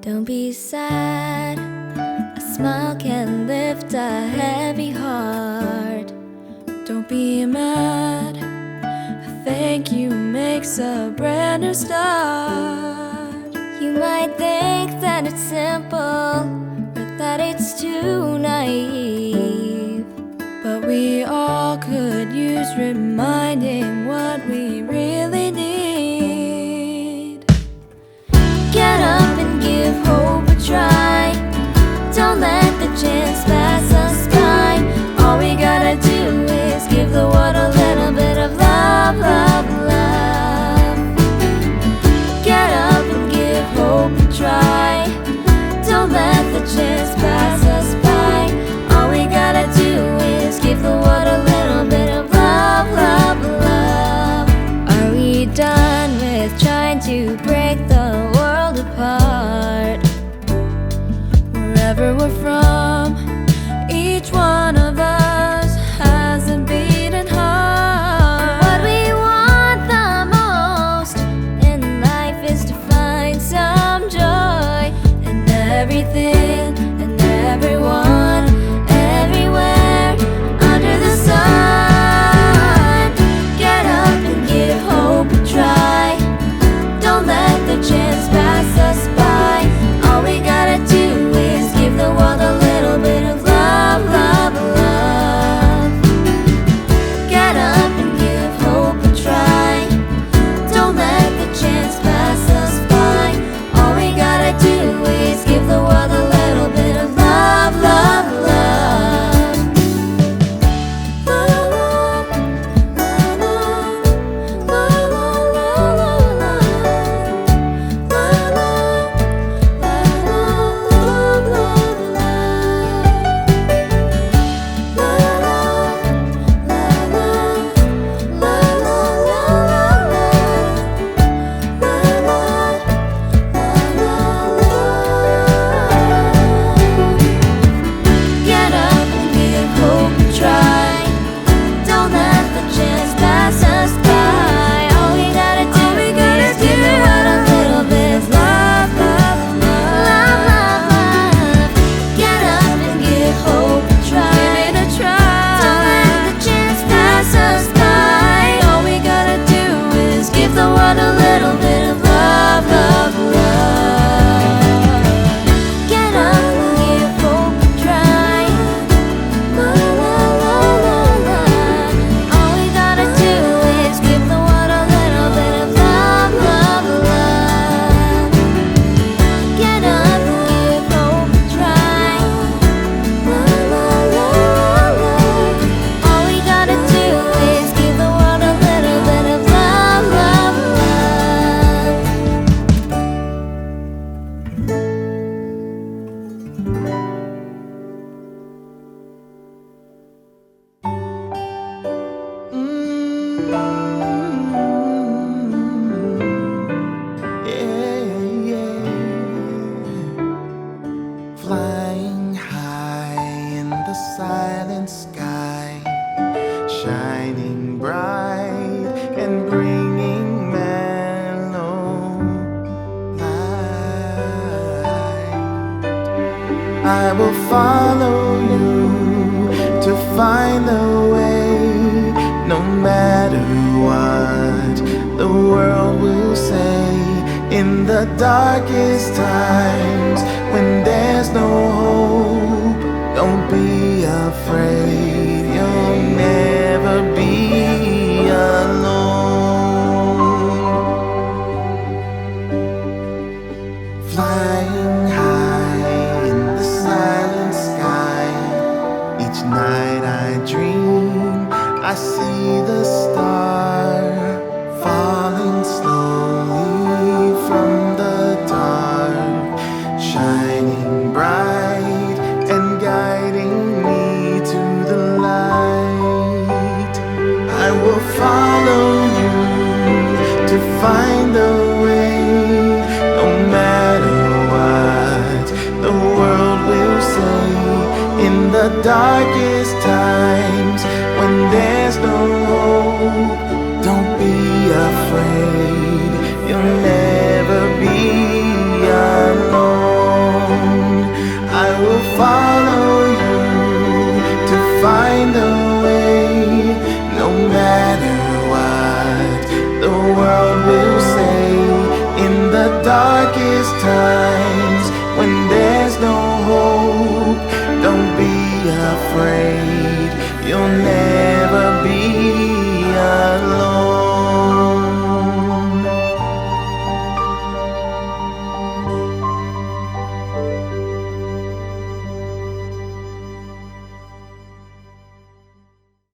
Don't be sad, a smile can lift a heavy heart. Don't be mad, a thank you makes a brand new start. You might think that it's simple, or that it's too naive, but we all could use reminding what we really need. Get up and give hope a try. Don't let the chance pass us by. All we gotta do is give the world a little bit of love, love, love. Get up and give hope a try. Don't let the chance pass us by. All we gotta do is give the world a little bit of love, love, love. Are we done with trying to break the world apart? Wherever we're from, each one of us has a beating heart. What we want the most in life is to find some joy in everything and everyone, everywhere under the sun. Get up and give hope a try. Don't let the chance pass us by. All we gotta do is give the world a little bit of love, love, love. Get up and give hope a try. Don't let the chance pass us by. All we gotta do is give the world a little bit of love, love, love. La la la, la la, la la, la la, la la, love, love, Get up and give hope a try. Don't let the chance pass us by. All we gotta do is give the world a little bit of love, love, love, love, love. Get up and give hope a try. Give it a try. Don't let the chance pass us by. All we gotta do is give the world a little bit of love, love, love. Get up and give hope a try. La la la la la. All we gotta do is give the world a little bit of love, love, love. Get up and give hope a try. La la la la. All we gotta do is give the world a little bit of love, love, love. Flying high in the silent sky, shining bright and bringing mellow light. I will follow you to find the way, no matter what the world will say. In the darkest times, when there's no hope, don't be afraid, you'll never be alone. Flying high in the silent sky, each night I dream, I see the star falling slowly from the dark, shining bright find a way, no matter what the world will say. In the darkest